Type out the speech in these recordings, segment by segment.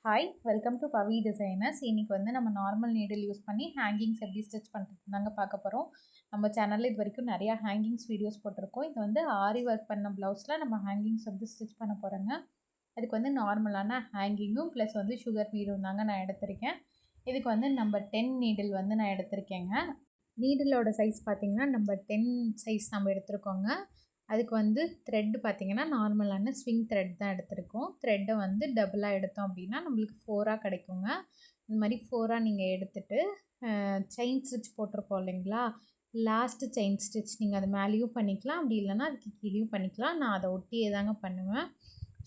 Hi welcome to Pavi designers. இன்றைக்கி வந்து நம்ம நார்மல் நீடில் யூஸ் பண்ணி ஹேங்கிங்ஸ் எப்படி ஸ்டிச் பண்ணுறது தாங்க பார்க்க போகிறோம். நம்ம சேனலில் இது வரைக்கும் நிறையா ஹேங்கிங்ஸ் வீடியோஸ் போட்டிருக்கோம். இது வந்து ஆரி ஒர்க் பண்ண ப்ளவுஸில் நம்ம ஹேங்கிங்ஸ் வந்து ஸ்டிச் பண்ண போகிறோங்க. அதுக்கு வந்து நார்மலான ஹேங்கிங்கும் ப்ளஸ் வந்து சுகர் பீடும் தாங்க நான் எடுத்திருக்கேன். இதுக்கு வந்து நம்பர் 10 நீடில் வந்து நான் எடுத்திருக்கேங்க. நீடிலோட சைஸ் பார்த்திங்கன்னா நம்பர் 10 சைஸ் நம்ம எடுத்திருக்கோங்க. அதுக்கு வந்து த்ரெட்டு பார்த்திங்கன்னா நார்மலான ஸ்விங் த்ரெட் தான் எடுத்திருக்கோம். த்ரெட்டை வந்து டபுளாக எடுத்தோம் அப்படின்னா நம்மளுக்கு 4ஆக கிடைக்குங்க. இந்த மாதிரி 4ஆக நீங்கள் எடுத்துகிட்டு செயின் ஸ்டிச் போட்டிருப்போம் இல்லைங்களா, லாஸ்ட்டு செயின் ஸ்டிச் நீங்கள் அது மேலேயும் பண்ணிக்கலாம், அப்படி இல்லைன்னா அதுக்கு கீழேயும் பண்ணிக்கலாம். நான் அதை ஒட்டியே தாங்க பண்ணுவேன்.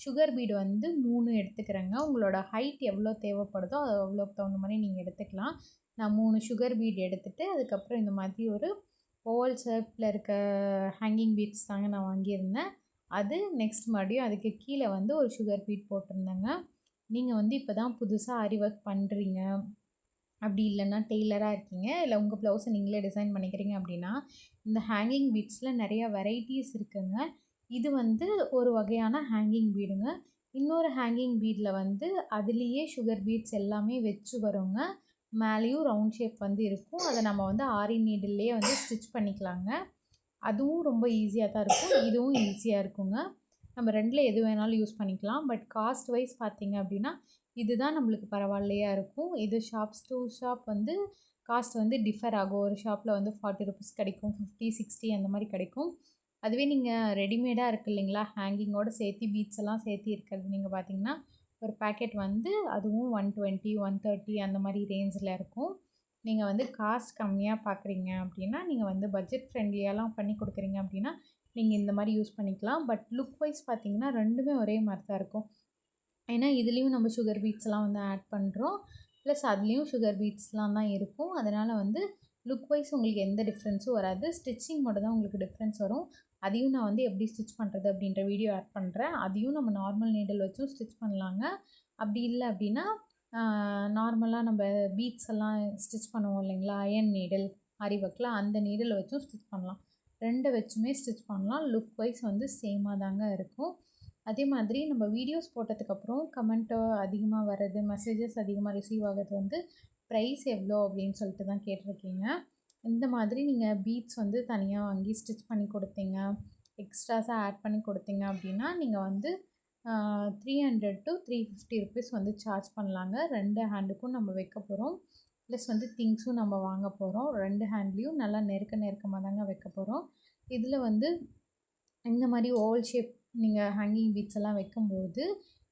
சுகர் பீடு வந்து 3 எடுத்துக்கிறேங்க. உங்களோட ஹைட் எவ்வளோ தேவைப்படுதோ அது அவ்வளோக்கு தகுந்த மாதிரி நீங்கள் எடுத்துக்கலாம். நான் 3 சுகர் பீடு எடுத்துகிட்டு அதுக்கப்புறம் இந்த மாதிரி ஒரு ஓவல் ஷேப்பில் இருக்க ஹேங்கிங் பீட்ஸ் தாங்க நான் வாங்கியிருந்தேன். அது நெக்ஸ்ட் மறுபடியும் அதுக்கு கீழே வந்து ஒரு சுகர் பீட் போட்டிருந்தேங்க. நீங்கள் வந்து இப்போ தான் புதுசாக ஆரி ஒர்க் பண்ணுறீங்க, அப்படி இல்லைன்னா டெய்லராக இருக்கீங்க, இல்லை உங்கள் ப்ளவுஸை நீங்களே டிசைன் பண்ணிக்கிறீங்க அப்படின்னா இந்த ஹேங்கிங் பீட்ஸில் நிறையா வெரைட்டிஸ் இருக்குங்க. இது வந்து ஒரு வகையான ஹேங்கிங் பீடுங்க. இன்னொரு ஹேங்கிங் பீடில் வந்து அதுலேயே சுகர் பீட்ஸ் எல்லாமே வச்சு வருங்க. மேலேயும் ரவுண்ட் ஷேப் வந்து இருக்கும். அதை நம்ம வந்து ஆரி நீடில்லையே வந்து ஸ்டிச் பண்ணிக்கலாங்க. அதுவும் ரொம்ப ஈஸியாக தான் இருக்கும், இதுவும் ஈஸியாக இருக்குங்க. நம்ம ரெண்டில் எது வேணாலும் யூஸ் பண்ணிக்கலாம். பட் காஸ்ட் வைஸ் பார்த்திங்க அப்படின்னா இதுதான் நம்மளுக்கு பரவாயில்லையா இருக்கும். இது ஷாப்ஸ் டு ஷாப் வந்து காஸ்ட் வந்து டிஃபர் ஆகும். ஒரு ஷாப்பில் வந்து 40 ருபீஸ் கிடைக்கும், 50, 60 அந்த மாதிரி கிடைக்கும். அதுவே நீங்கள் ரெடிமேடாக இருக்குது இல்லைங்களா, ஹேங்கிங்கோடு சேர்த்து பீட்ஸ் எல்லாம் சேர்த்து இருக்கிறது நீங்கள் பார்த்திங்கன்னா ஒரு பேக்கெட் வந்து அதுவும் 120, 130 அந்த மாதிரி ரேஞ்சில் இருக்கும். நீங்கள் வந்து காஸ்ட் கம்மியாக பார்க்குறீங்க அப்படின்னா, நீங்கள் வந்து பட்ஜெட் ஃப்ரெண்ட்லியாலாம் பண்ணி கொடுக்குறீங்க அப்படின்னா நீங்கள் இந்த மாதிரி யூஸ் பண்ணிக்கலாம். பட் லுக் வைஸ் பார்த்திங்கன்னா ரெண்டுமே ஒரே மாதிரி தான் இருக்கும். ஏன்னா இதுலேயும் நம்ம சுகர் பீட்ஸ்லாம் வந்து ஆட் பண்ணுறோம், ப்ளஸ் அதுலேயும் சுகர் பீட்ஸ்லாம் தான் இருக்கும். அதனால் வந்து லுக் வைஸ் உங்களுக்கு எந்த டிஃப்ரென்ஸும் வராது. ஸ்டிச்சிங் மட்டும் தான் உங்களுக்கு டிஃப்ரென்ஸ் வரும். அதையும் நான் வந்து எப்படி ஸ்டிச் பண்ணுறது அப்படின்ற வீடியோ ஆட் பண்ணுறேன். அதையும் நம்ம நார்மல் நீடில் வச்சும் ஸ்டிச் பண்ணலாங்க. அப்படி இல்லை அப்படின்னா நார்மலாக நம்ம பீட்ஸ் எல்லாம் ஸ்டிச் பண்ணுவோம் இல்லைங்களா, அயன் நீடில் ஆரி ஒர்க்கில், அந்த நீடில் வச்சும் ஸ்டிச் பண்ணலாம். ரெண்டை வச்சுமே ஸ்டிச் பண்ணலாம். லுக் வைஸ் வந்து சேமாக தாங்க இருக்கும். அதே மாதிரி நம்ம வீடியோஸ் போட்டதுக்கப்புறம் கமெண்ட்டோ அதிகமாக வர்றது, மெசேஜஸ் அதிகமாக ரிசீவ் ஆகிறது வந்து ப்ரைஸ் எவ்வளோ அப்படின்னு சொல்லிட்டு தான் கேட்டிருக்கீங்க. இந்த மாதிரி நீங்கள் பீட்ஸ் வந்து தனியாக வாங்கி ஸ்டிச் பண்ணி கொடுத்தீங்க, எக்ஸ்ட்ராஸாக ஆட் பண்ணி கொடுத்தீங்க அப்படின்னா நீங்கள் வந்து 300 to 350 ருபீஸ் வந்து சார்ஜ் பண்ணலாங்க. 2 ஹேண்டுக்கும் நம்ம வைக்க போகிறோம், ப்ளஸ் வந்து திங்ஸும் நம்ம வாங்க போகிறோம். 2 ஹேண்ட்லேயும் நல்லா நெருக்கமாக தாங்க வைக்க போகிறோம். இதில் வந்து இந்த மாதிரி ஓவல் ஷேப் நீங்கள் ஹேங்கிங் பீட்ஸ் எல்லாம் வைக்கும்போது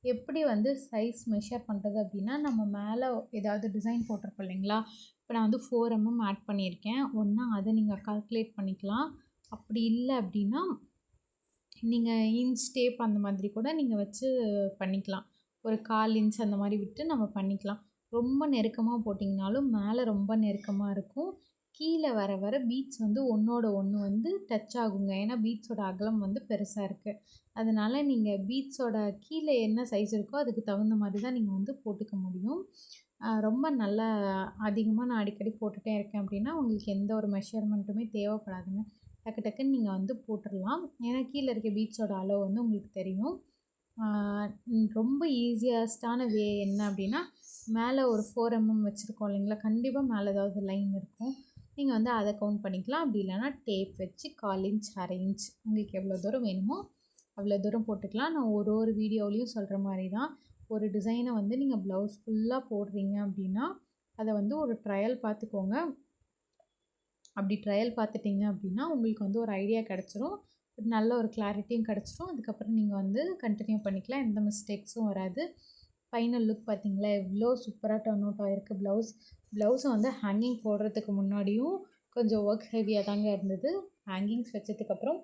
எப்படி வந்து சைஸ் மெஷர் பண்ணுறது அப்படின்னா, நம்ம மேலே ஏதாவது டிசைன் போட்டிருப்போம் இல்லைங்களா, இப்போ நான் வந்து 4 mm ஆட் பண்ணியிருக்கேன். ஒன்றா அதை நீங்கள் கால்குலேட் பண்ணிக்கலாம். அப்படி இல்லை அப்படின்னா நீங்கள் இன்ச் டேப் அந்த மாதிரி கூட நீங்கள் வச்சு பண்ணிக்கலாம். ஒரு 1/4 இன்ச் அந்த மாதிரி விட்டு நம்ம பண்ணிக்கலாம். ரொம்ப நெருக்கமாக போட்டிங்கனாலும் மேலே ரொம்ப நெருக்கமாக இருக்கும். கீழே வர வர பீட்ஸ் வந்து ஒன்றோட ஒன்று வந்து டச் ஆகுங்க. ஏன்னா பீட்ஸோட அகலம் வந்து பெருசாக இருக்குது. அதனால் நீங்கள் பீட்ஸோட கீழே என்ன சைஸ் இருக்கோ அதுக்கு தகுந்த மாதிரி தான் நீங்கள் வந்து போட்டுக்க முடியும். ரொம்ப நல்லா அதிகமாக நான் அடிக்கடி போட்டுகிட்டே இருக்கேன் அப்படின்னா உங்களுக்கு எந்த ஒரு மெஷர்மெண்ட்டுமே தேவைப்படாதுங்க. டக்கு டக்குன்னு நீங்கள் வந்து போட்டுடலாம். ஏன்னா கீழே இருக்க பீட்ஸோட அளவு வந்து உங்களுக்கு தெரியும். ரொம்ப ஈஸியஸ்டான வே என்ன அப்படின்னா, மேலே ஒரு 4 mm வச்சுருக்கோம் இல்லைங்களா, கண்டிப்பாக மேலே ஏதாவது லைன் இருக்கும். நீங்கள் வந்து அதை கவுண்ட் பண்ணிக்கலாம். அப்படி இல்லைனா டேப் வச்சு 1/4 இன்ச், 1/2 இன்ச் உங்களுக்கு எவ்வளோ தூரம் வேணுமோ அவ்வளோ தூரம் போட்டுக்கலாம். நான் ஒரு வீடியோவிலையும் சொல்கிற மாதிரி தான், ஒரு டிசைனை வந்து நீங்கள் ப்ளவுஸ் ஃபுல்லாக போடுறீங்க அப்படின்னா அதை வந்து ஒரு ட்ரையல் பார்த்துக்கோங்க. அப்படி ட்ரையல் பார்த்துட்டிங்க அப்படின்னா உங்களுக்கு வந்து ஒரு ஐடியா கிடச்சிரும், நல்ல ஒரு கிளாரிட்டியும் கிடச்சிரும். அதுக்கப்புறம் நீங்கள் வந்து கண்டினியூ பண்ணிக்கலாம், எந்த மிஸ்டேக்ஸும் வராது. ஃபைனல் லுக் பார்த்திங்களா எவ்வளோ சூப்பராக டர்ன் அவுட் ஆகிருக்கு. ப்ளவுஸை வந்து ஹேங்கிங் போடுறதுக்கு முன்னாடியும் கொஞ்சம் ஒர்க் ஹெவியாக தாங்க இருந்தது. ஹேங்கிங்ஸ் வச்சதுக்கப்புறம்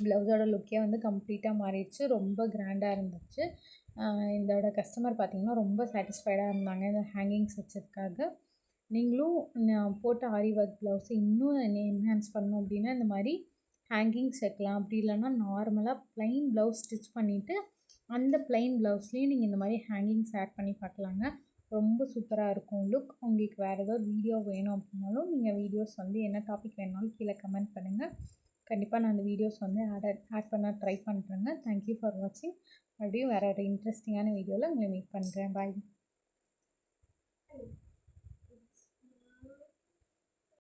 ப்ளவுஸோட லுக்கே வந்து கம்ப்ளீட்டாக மாறிடுச்சு, ரொம்ப கிராண்டாக இருந்துச்சு. இதோட கஸ்டமர் பார்த்திங்கன்னா ரொம்ப சாட்டிஸ்ஃபைடாக இருந்தாங்க இந்த ஹேங்கிங்ஸ் வச்சதுக்காக. நீங்களும் நான் போட்ட ஆரி ஒர்க் ப்ளவுஸை இன்னும் என்ஹான்ஸ் பண்ணணும் அப்படின்னா இந்த மாதிரி ஹேங்கிங்ஸ் வைக்கலாம். அப்படி இல்லைன்னா நார்மலாக ப்ளைன் ப்ளவுஸ் ஸ்டிச் பண்ணிவிட்டு அந்த ப்ளைன் ப்ளவுஸ்லேயும் நீங்கள் இந்த மாதிரி ஹேங்கிங்ஸ் ஆட் பண்ணி பார்க்கலாங்க. ரொம்ப சூப்பராக இருக்கும் லுக். உங்களுக்கு வேறு ஏதாவது வீடியோ வேணும் அப்படின்னாலும் நீங்கள் வீடியோஸ் வந்து என்ன டாபிக் வேணுனாலும் கீழே கமெண்ட் பண்ணுங்கள். கண்டிப்பாக நான் அந்த வீடியோஸ் வந்து ஆட் பண்ண ட்ரை பண்ணுறேங்க. தேங்க்யூ ஃபார் வாட்சிங். மறுபடியும் வேறு ஒரு இன்ட்ரெஸ்டிங்கான வீடியோவில் உங்களை மீட் பண்ணுறேன். பாய்.